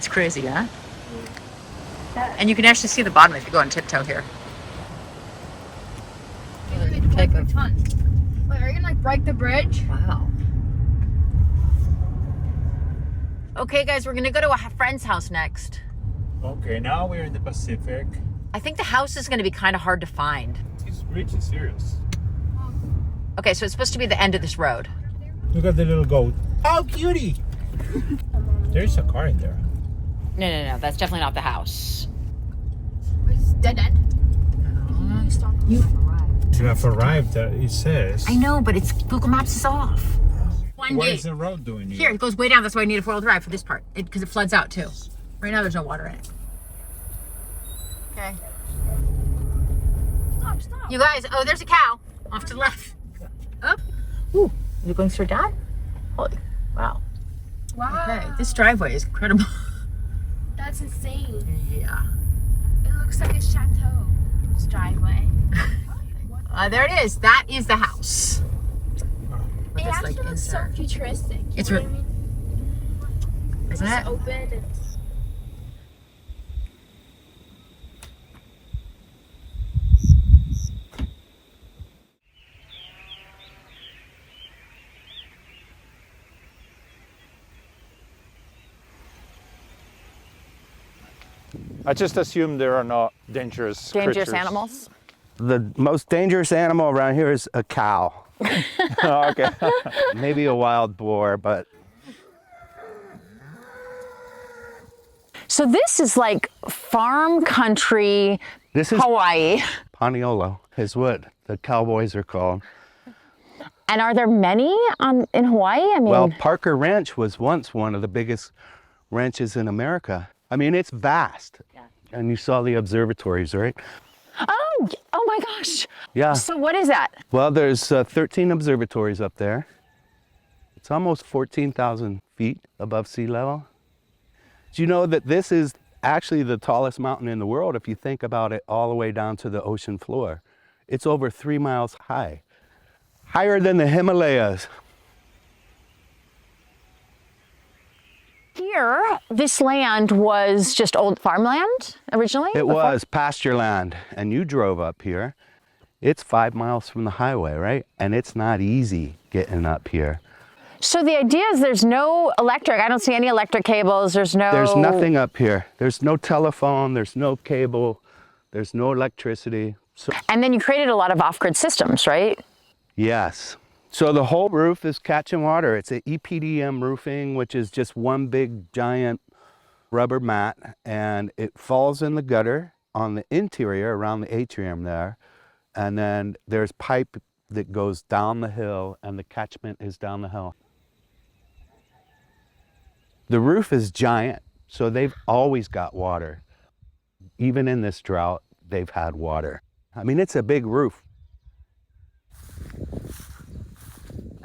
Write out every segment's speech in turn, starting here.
It's crazy, huh? And you can actually see the bottom if you go on tiptoe here. Wait, are you gonna like break the bridge? Wow. Okay, guys, we're gonna go to a friend's house next. Okay, now we're in the Pacific. I think the house is gonna be kind of hard to find. This bridge is serious. Okay, so it's supposed to be the end of this road. Look at the little goat. Oh, cutie! There's a car in there. No, that's definitely not the house. It's dead end. You have arrived, it says. I know, but it's Google Maps is off. What is the road doing here? Here, it goes way down. That's why I need a four-wheel drive for this part. Because it floods out, too. Right now, there's no water in it. Okay. Stop. You guys, oh, there's a cow. Off to the left. Up. Ooh, is it going straight down? Holy, wow. Wow. Okay, this driveway is incredible. That's insane. Yeah. It looks like a chateau. This driveway. There it is. That is the house. It actually looks so futuristic. It's you know what I mean? Isn't it? Open and... I just assume there are no dangerous creatures. Animals? The most dangerous animal around here is a cow. Oh, okay. Maybe a wild boar, but... So this is like farm country, This is Hawaii. paniolo, is what the cowboys are called. And are there many in Hawaii? I mean, Well, Parker Ranch was once one of the biggest ranches in America. I mean, it's vast. Yeah. And you saw the observatories, right? oh my gosh. Yeah. So what is that? Well, there's 13 observatories up there. It's almost 14,000 feet above sea level. Do you know that this is actually the tallest mountain in the world if you think about it all the way down to the ocean floor? It's over 3 miles high, higher than the Himalayas. Here, this land was just old farmland originally? It was pasture land, and you drove up here. It's 5 miles from the highway, right? And it's not easy getting up here. So the idea is there's no electric. I don't see any electric cables. There's nothing up here. There's no telephone, there's no cable, there's no electricity. So, and then you created a lot of off-grid systems, right? yes. So the whole roof is catching water. It's an EPDM roofing, which is just one big giant rubber mat, and it falls in the gutter on the interior around the atrium there. And then there's pipe that goes down the hill, and the catchment is down the hill. The roof is giant, so they've always got water. Even in this drought, they've had water. I mean, it's a big roof.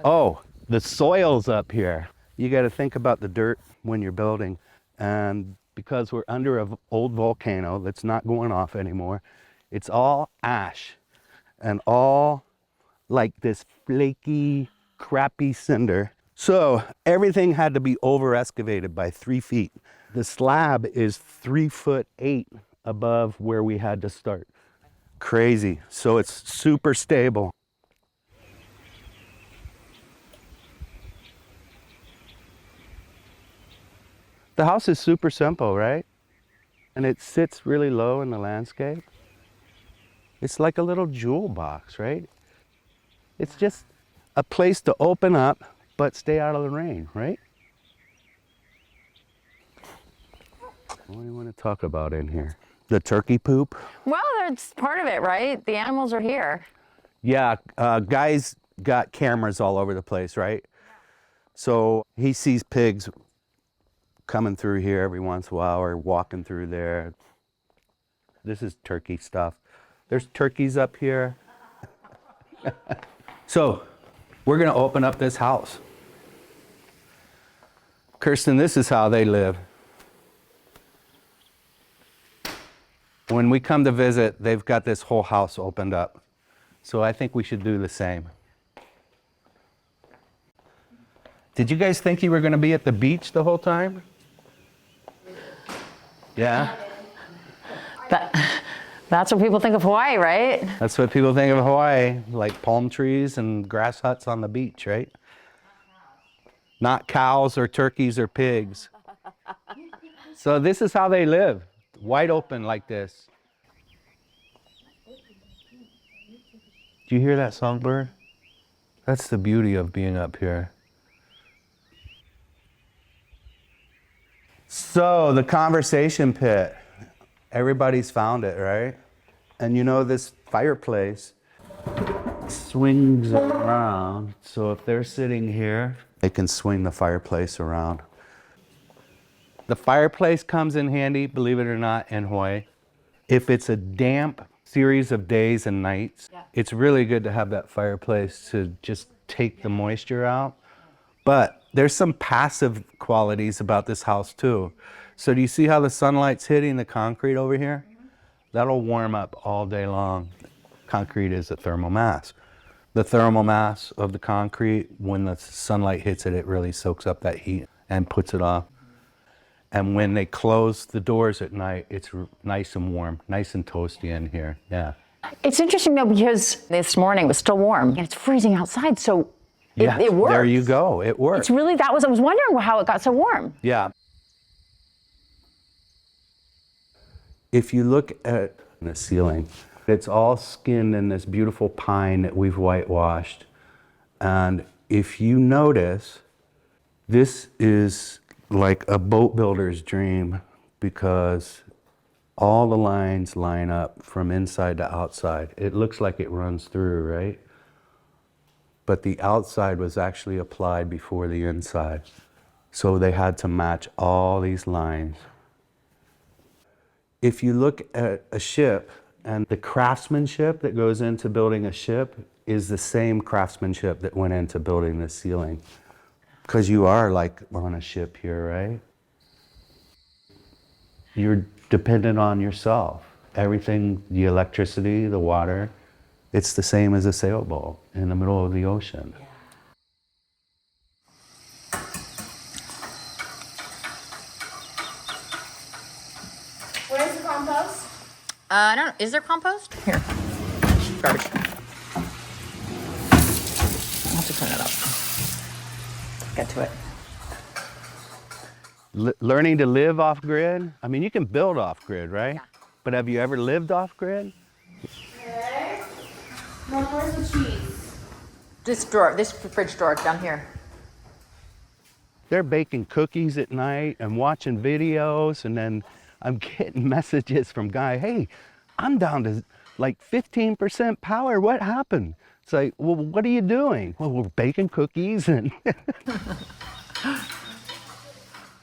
Oh, the soil's up here. You got to think about the dirt when you're building. And because we're under an old volcano that's not going off anymore, it's all ash and all like this flaky, crappy cinder. So everything had to be over excavated by 3 feet. The slab is 3'8" above where we had to start. Crazy. So it's super stable. The house is super simple, right? And it sits really low in the landscape. It's like a little jewel box, right? It's just a place to open up, but stay out of the rain, right? What do you want to talk about in here? The turkey poop? Well, that's part of it, right? The animals are here. Yeah, Guy's got cameras all over the place, right? So he sees pigs coming through here every once in a while or walking through there. This is turkey stuff. There's turkeys up here. So we're gonna open up this house. Kirsten, this is how they live. When we come to visit, they've got this whole house opened up. So I think we should do the same. Did you guys think you were gonna be at the beach the whole time? Yeah, That's what people think of Hawaii, right? that's what people think of Hawaii, like palm trees and grass huts on the beach, right? Not cows or turkeys or pigs. So this is how they live, wide open like this. Do you hear that songbird? That's the beauty of being up here. So the conversation pit, everybody's found it, right? And you know this fireplace swings around. So if they're sitting here, they can swing the fireplace around. The fireplace comes in handy, believe it or not, in Hawaii. If it's a damp series of days and nights, it's really good to have that fireplace to just take the moisture out. But there's some passive qualities about this house too. So do you see how the sunlight's hitting the concrete over here? That'll warm up all day long. Concrete is a thermal mass. The thermal mass of the concrete, when the sunlight hits it, it really soaks up that heat and puts it off. And when they close the doors at night, it's nice and warm, nice and toasty in here, yeah. It's interesting though, because this morning it was still warm and it's freezing outside, so it works. There you go, it works. It's really, I was wondering how it got so warm. Yeah. If you look at the ceiling, it's all skinned in this beautiful pine that we've whitewashed. And if you notice, this is like a boat builder's dream because all the lines line up from inside to outside. It looks like it runs through, right? But the outside was actually applied before the inside. So they had to match all these lines. If you look at a ship, and the craftsmanship that goes into building a ship is the same craftsmanship that went into building this ceiling. Because you are like on a ship here, right? You're dependent on yourself. Everything, the electricity, the water, it's the same as a sailboat in the middle of the ocean. Where's the compost? I don't know, is there compost? Here, garbage. I'll have to clean it up. Get to it. Learning to live off grid. I mean, you can build off grid, right? Yeah. But have you ever lived off grid? Okay. Mom, where's the cheese? This drawer, this fridge drawer down here. They're baking cookies at night and watching videos, and then I'm getting messages from Guy, hey, I'm down to like 15% power, what happened? It's like, well, what are you doing? Well, we're baking cookies and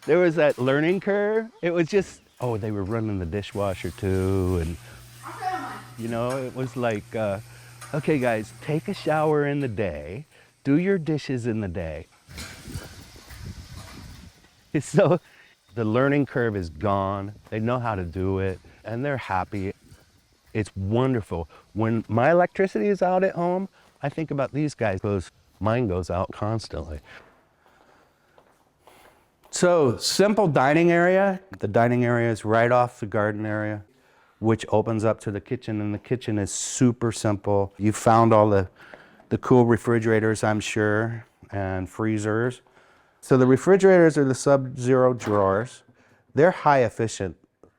there was that learning curve. It was just, oh, they were running the dishwasher too. And you know, it was like, okay guys, take a shower in the day, do your dishes in the day. So the learning curve is gone. They know how to do it and they're happy. It's wonderful. When my electricity is out at home, I think about these guys because mine goes out constantly. So simple dining area. The dining area is right off the garden area, which opens up to the kitchen, and the kitchen is super simple. You found all the cool refrigerators, I'm sure, and freezers. So the refrigerators are the sub-zero drawers. They're high efficient.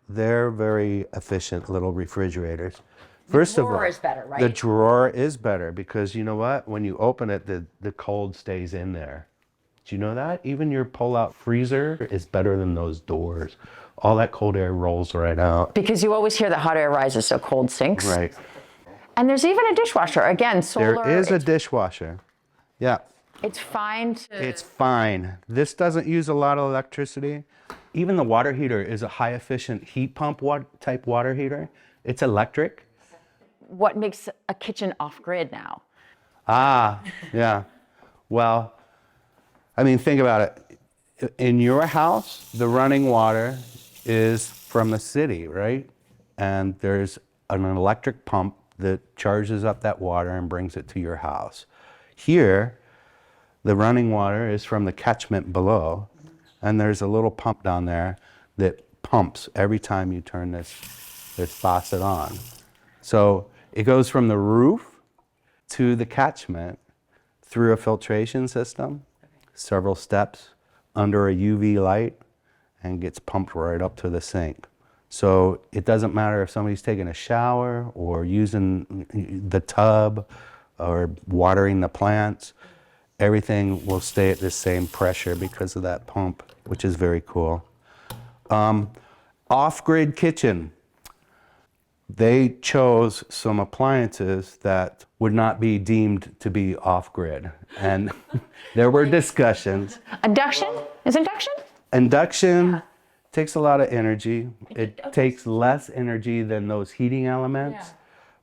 They're very efficient little refrigerators. First of all, The drawer is better, right? the drawer is better because you know what? When you open it, the cold stays in there. Do you know that? Even your pull-out freezer is better than those doors. All that cold air rolls right out. Because you always hear that hot air rises, so cold sinks. Right. And there's even a dishwasher. Again, solar. There is a dishwasher. Yeah. It's fine to. It's fine. This doesn't use a lot of electricity. Even the water heater is a high efficient heat pump type water heater. It's electric. What makes a kitchen off grid now? Ah, yeah. Well, I mean, think about it. In your house, the running water is from the city, right? And there's an electric pump that charges up that water and brings it to your house. Here, the running water is from the catchment below, and there's a little pump down there that pumps every time you turn this faucet on. So it goes from the roof to the catchment through a filtration system, several steps under a UV light, and gets pumped right up to the sink. So it doesn't matter if somebody's taking a shower or using the tub or watering the plants, everything will stay at the same pressure because of that pump, which is very cool. Off-grid kitchen. They chose some appliances that would not be deemed to be off-grid. And there were discussions. Induction? Is induction? Induction takes a lot of energy. It takes less energy than those heating elements. Yeah.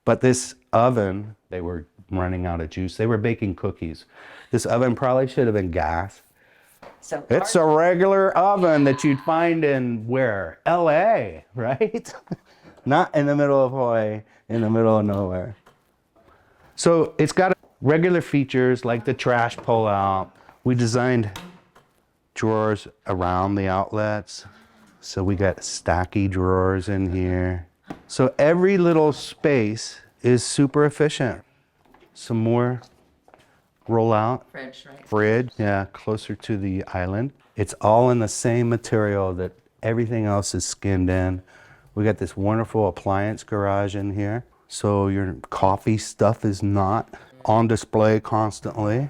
But this oven, they were running out of juice. They were baking cookies. This oven probably should have been gas. So It's a regular oven that you'd find in where? LA, right? Not in the middle of Hawaii, in the middle of nowhere. So it's got regular features like the trash pull out. We designed drawers around the outlets. So we got stacky drawers in here. So every little space is super efficient. Some more roll out. Fridge, right? Fridge, yeah, closer to the island. It's all in the same material that everything else is skinned in. We got this wonderful appliance garage in here. So your coffee stuff is not on display constantly.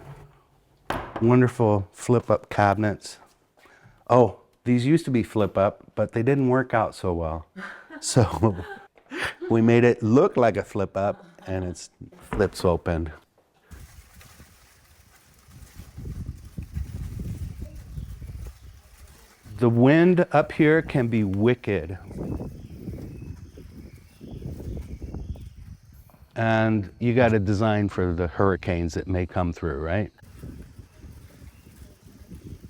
Wonderful flip up cabinets. Oh, these used to be flip up, but they didn't work out so well. So we made it look like a flip up and it flips open. The wind up here can be wicked. And you got to design for the hurricanes that may come through, right?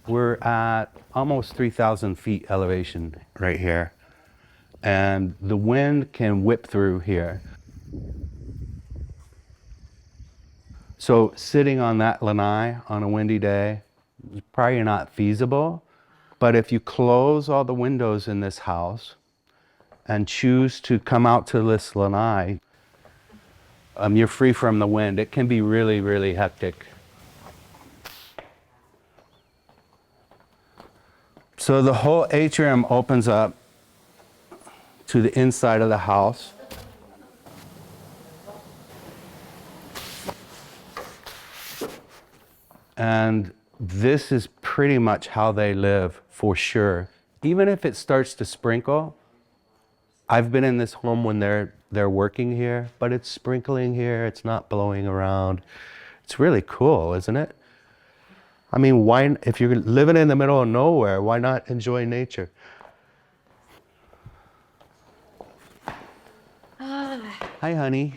We're at almost 3,000 feet elevation right here. And the wind can whip through here. So sitting on that lanai on a windy day is probably not feasible. But if you close all the windows in this house and choose to come out to this lanai, you're free from the wind. It can be really, really hectic. So the whole atrium opens up to the inside of the house. And this is pretty much how they live for sure. Even if it starts to sprinkle, I've been in this home when they're working here, but it's sprinkling here, it's not blowing around. It's really cool, isn't it? I mean, why, if you're living in the middle of nowhere, why not enjoy nature? Hi, honey.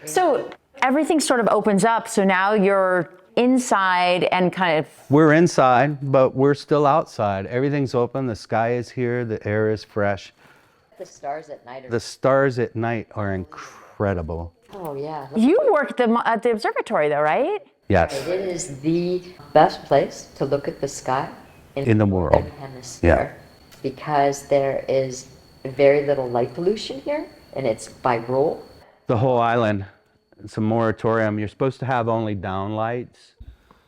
So everything sort of opens up. So now you're inside and kind of... We're inside, but we're still outside. Everything's open. The sky is here. The air is fresh. The stars at night are... The stars at night are incredible. Oh, yeah. You work at the observatory though, right? Yes, It is the best place to look at the sky in the world. hemisphere because there is very little light pollution here, and it's by rule. The whole island, it's a moratorium. You're supposed to have only down lights.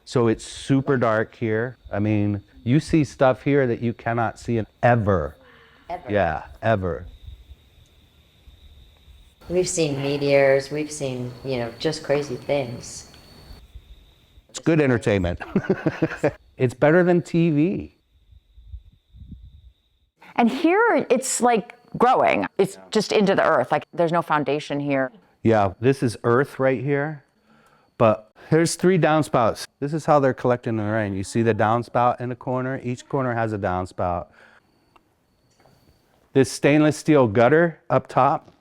So it's super dark here. I mean, you see stuff here that you cannot see ever. Ever. Yeah, ever. We've seen meteors, we've seen, just crazy things. It's good entertainment. It's better than TV. And here it's like growing. It's just into the earth. Like there's no foundation here. Yeah, this is earth right here, but here's 3 downspouts. This is how they're collecting the rain. You see the downspout in the corner? Each corner has a downspout. This stainless steel gutter up top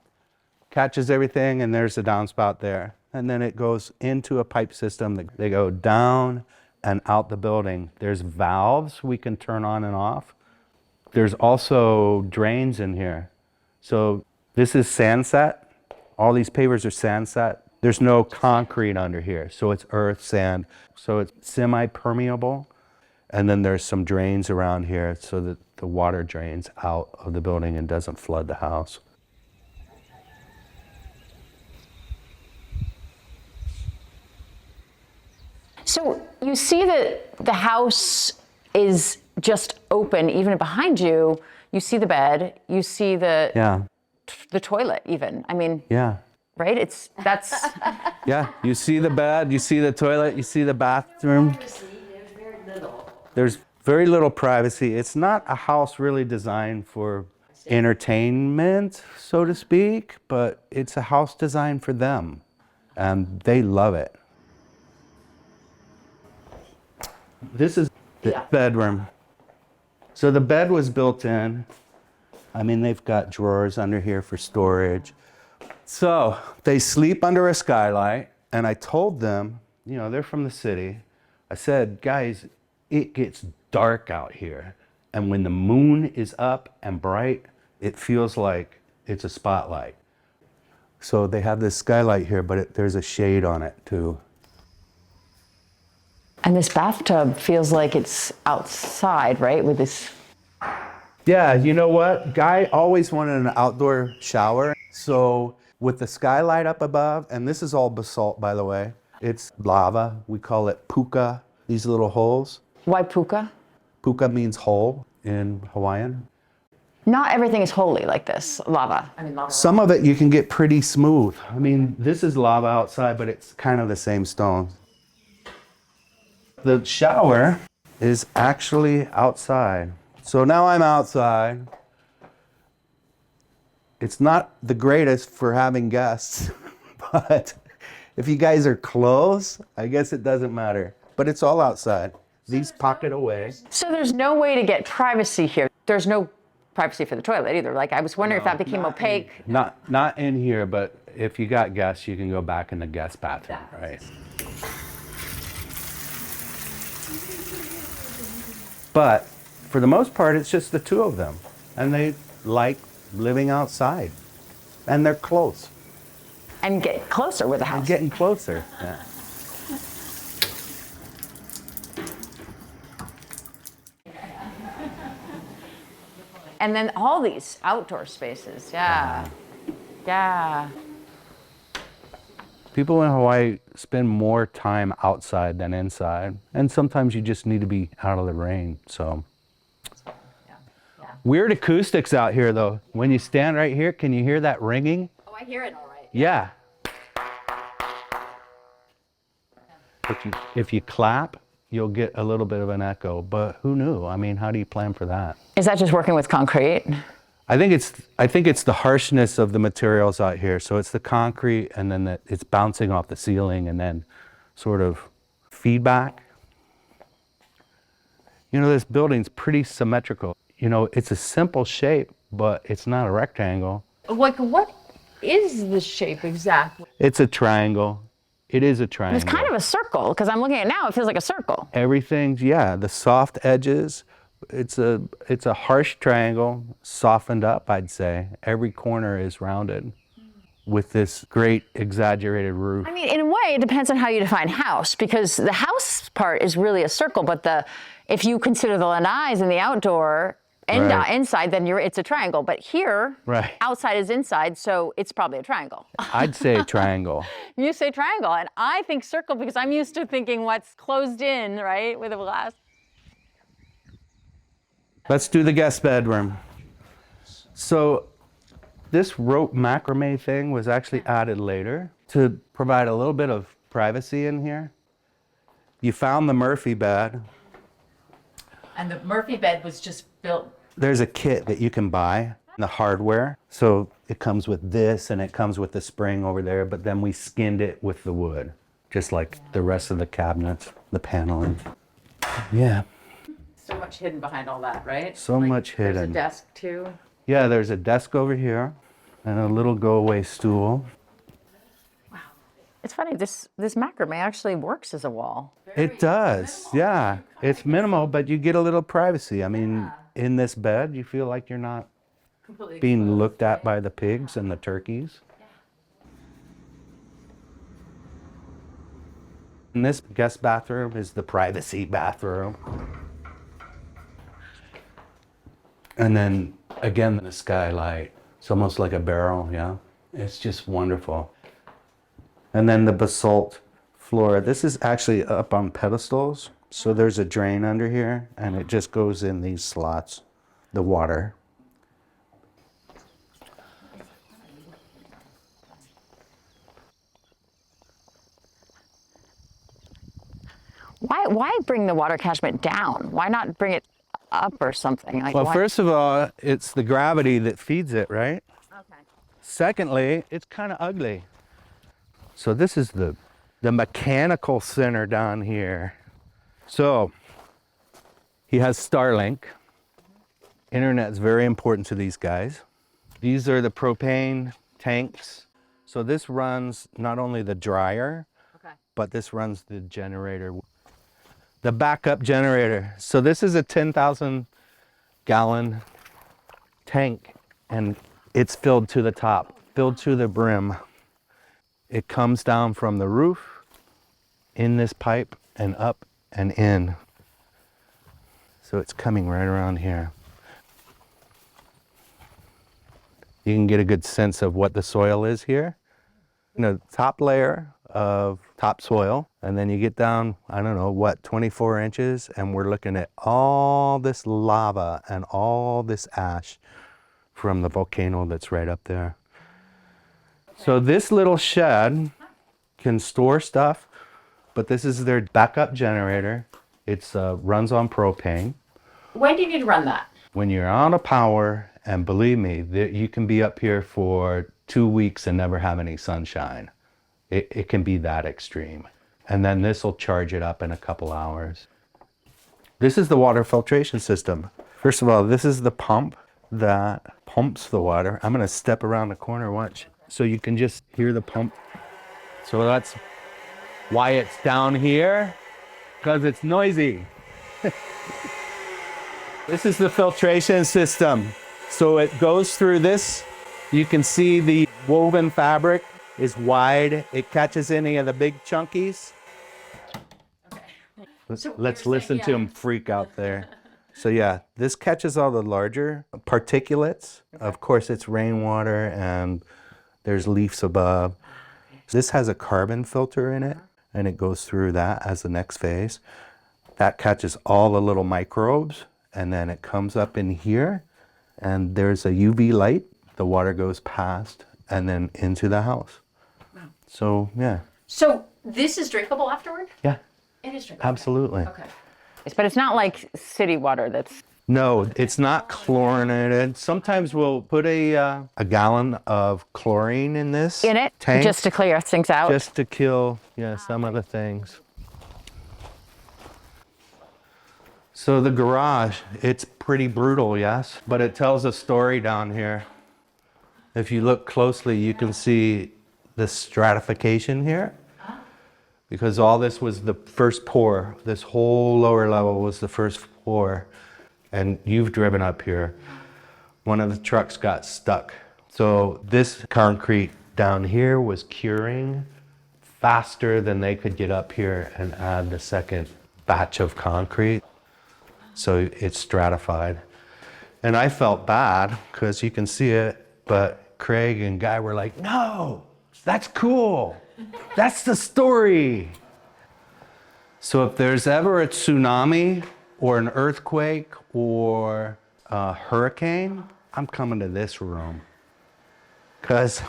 catches everything, and there's a downspout there. And then it goes into a pipe system that they go down and out the building. There's valves we can turn on and off. There's also drains in here. So this is sand set. All these pavers are sand set. There's no concrete under here. So it's earth, sand. So it's semi-permeable. And then there's some drains around here so that the water drains out of the building and doesn't flood the house. So you see that the house is just open, even behind you. You see the bed, you see the toilet even. I mean, right? That's. Yeah, you see the bed, you see the toilet, you see the bathroom. There's very little privacy. It's not a house really designed for entertainment, so to speak, but it's a house designed for them, and they love it. This is the bedroom. So the bed was built in. I mean, they've got drawers under here for storage. So they sleep under a skylight, and I told them, you know, they're from the city. I said, guys, it gets dark out here. And when the moon is up and bright, it feels like it's a spotlight. So they have this skylight here, but there's a shade on it too. And this bathtub feels like it's outside, right? With this. Yeah, you know what? Guy always wanted an outdoor shower. So with the skylight up above, and this is all basalt, by the way. It's lava. We call it puka, these little holes. Why puka? Puka means hole in Hawaiian. Not everything is holy like this, lava. I mean, lava. Some of it you can get pretty smooth. I mean, this is lava outside, but it's kind of the same stone. The shower is actually outside. So now I'm outside. It's not the greatest for having guests, but if you guys are close, I guess it doesn't matter. But it's all outside. These pocket away. So there's no way to get privacy here. There's no privacy for the toilet either. Like I was wondering if that became opaque. Not in here, but if you got guests, you can go back in the guest bathroom, right? But for the most part, it's just the two of them. And they like living outside. And they're close. And get closer with the house. And getting closer, yeah. And then all these outdoor spaces, yeah. People in Hawaii spend more time outside than inside. And sometimes you just need to be out of the rain, so. Weird acoustics out here, though. When you stand right here, can you hear that ringing? Oh, I hear it all right. Yeah. If you clap, you'll get a little bit of an echo, but who knew? I mean, how do you plan for that? Is that just working with concrete? I think it's the harshness of the materials out here. So it's the concrete, and then it's bouncing off the ceiling, and then sort of feedback. You know, this building's pretty symmetrical. You know, it's a simple shape, but it's not a rectangle. Like, what is the shape exactly? It's a triangle. It is a triangle. It's kind of a circle, because I'm looking at it now, it feels like a circle. Everything's, yeah, the soft edges. It's a harsh triangle, softened up, I'd say. Every corner is rounded with this great exaggerated roof. I mean, in a way, it depends on how you define house, because the house part is really a circle, but if you consider the lanais and the outdoor and inside, then it's a triangle. But here, outside is inside, so it's probably a triangle. I'd say triangle. You say triangle, and I think circle because I'm used to thinking what's closed in, right, with a glass. Let's do the guest bedroom. So this rope macrame thing was actually added later to provide a little bit of privacy in here. You found the Murphy bed. And the Murphy bed was just built. There's a kit that you can buy, the hardware. So it comes with this and it comes with the spring over there, but then we skinned it with the wood, just like the rest of the cabinets, the paneling. Yeah. So much hidden behind all that, right? So much hidden. There's a desk too. Yeah, there's a desk over here and a little go-away stool. Wow. It's funny, this macrame actually works as a wall. It does, yeah. It's minimal, but you get a little privacy. I mean, in this bed, you feel like you're not being looked at by the pigs and the turkeys. And this guest bathroom is the privacy bathroom. And then again, the skylight. It's almost like a barrel, yeah. It's just wonderful. And then the basalt floor. This is actually up on pedestals. So there's a drain under here and it just goes in these slots, the water. Why bring the water catchment down? Why not bring it up or something? Like, Well, why? first of all, it's the gravity that feeds it, right? Okay. Secondly, it's kind of ugly. So this is the mechanical center down here. So he has Starlink. Internet's very important to these guys. These are the propane tanks. So this runs not only the dryer, but this runs the generator. The backup generator. So this is a 10,000 gallon tank and it's filled to the top, filled to the brim. It comes down from the roof in this pipe and up and in. So it's coming right around here. You can get a good sense of what the soil is here. The top layer of topsoil, and then you get down, I don't know, what, 24 inches, and we're looking at all this lava and all this ash from the volcano that's right up there. So this little shed can store stuff, but this is their backup generator. It runs on propane. When do you need to run that? When you're out of power, and believe me, you can be up here for 2 weeks and never have any sunshine. It can be that extreme. And then this will charge it up in a couple hours. This is the water filtration system. First of all, this is the pump that pumps the water. I'm gonna step around the corner, watch. So you can just hear the pump. So that's why it's down here, because it's noisy. This is the filtration system. So it goes through this. You can see the woven fabric is wide. It catches any of the big chunkies. Okay. Let's listen to them freak out there. So yeah, this catches all the larger particulates. Okay. Of course, it's rainwater and there's leaves above. This has a carbon filter in it, and it goes through that as the next phase. That catches all the little microbes, and then it comes up in here, and there's a UV light. The water goes past and then into the house. Wow. So, yeah. So this is drinkable afterward? Yeah. It is drinkable. Absolutely. Okay. But it's not like city water that's... No, it's not chlorinated. Sometimes we'll put a gallon of chlorine in this tank. Just to clear things out? Just to kill, some of the things. So the garage, it's pretty brutal, yes, but it tells a story down here. If you look closely, you can see the stratification here, because all this was the first pour. This whole lower level was the first pour, and you've driven up here. One of the trucks got stuck. So this concrete down here was curing faster than they could get up here and add the second batch of concrete. So it's stratified. And I felt bad because you can see it, but Craig and Guy were like, no, that's cool. That's the story. So if there's ever a tsunami or an earthquake or a hurricane, I'm coming to this room because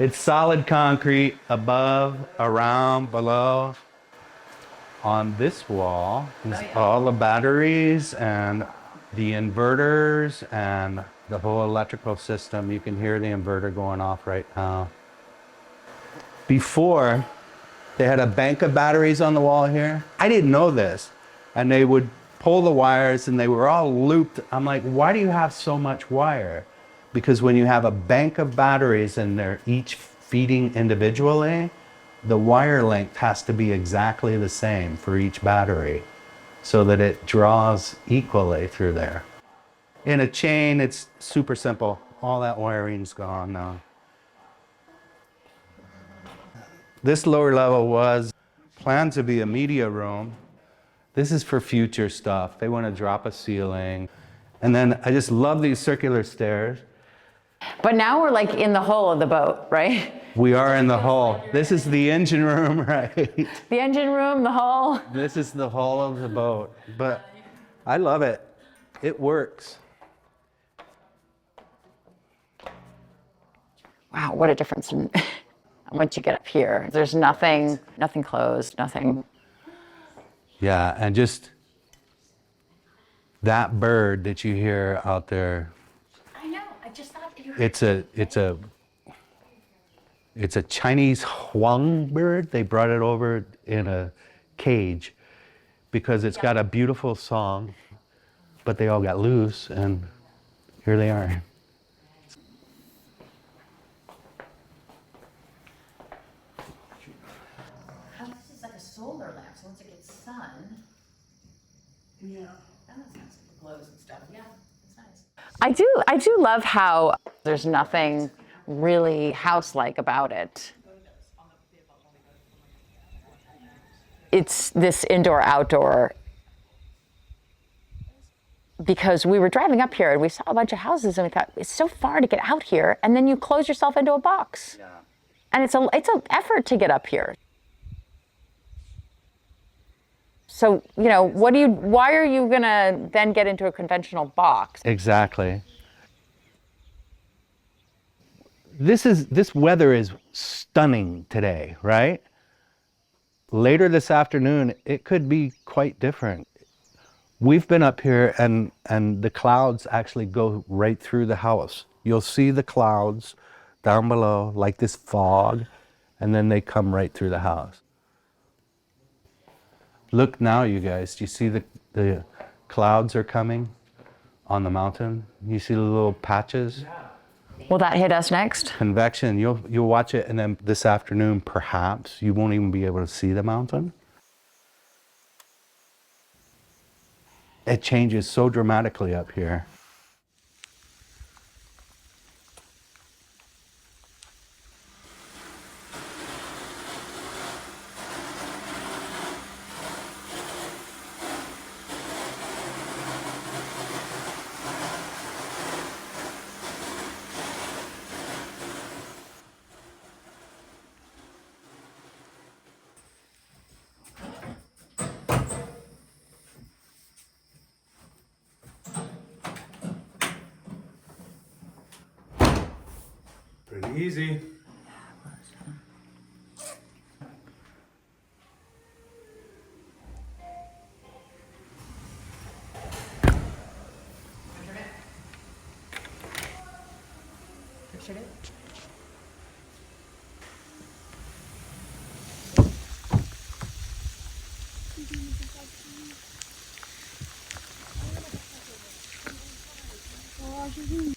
it's solid concrete above, around, below. On this wall is all the batteries and the inverters and the whole electrical system. You can hear the inverter going off right now. Before, they had a bank of batteries on the wall here. I didn't know this. And they would pull the wires and they were all looped. I'm like, why do you have so much wire? Because when you have a bank of batteries and they're each feeding individually, the wire length has to be exactly the same for each battery so that it draws equally through there. In a chain, it's super simple. All that wiring's gone now. This lower level was planned to be a media room, This is for future stuff. They want to drop a ceiling. And then I just love these circular stairs. But now we're like in the hull of the boat, right? We are in the hull. This is the engine room, right? The engine room, the hull. This is the hull of the boat. But I love it. It works. Wow, what a difference once you get up here. There's nothing closed, nothing. Yeah, and just that bird that you hear out there. I know, I just thought you it's a Chinese huang bird. They brought it over in a cage because it's got a beautiful song, but they all got loose and here they are. This is like a solar lamp, so once it gets sun. Yeah. That sounds like glows and stuff. Yeah, it's nice. I do love how there's nothing really house-like about it. It's this indoor-outdoor, because we were driving up here and we saw a bunch of houses and we thought, it's so far to get out here, and then you close yourself into a box. Yeah. And it's an effort to get up here. So, you know, why are you gonna then get into a conventional box? Exactly. This weather is stunning today, right? Later this afternoon, it could be quite different. We've been up here and the clouds actually go right through the house. You'll see the clouds down below, like this fog, and then they come right through the house. Look now, you guys, do you see the clouds are coming on the mountain? You see the little patches? Will that hit us next? Convection, you'll watch it, and then this afternoon, perhaps, you won't even be able to see the mountain. It changes so dramatically up here. Pretty easy. Washington.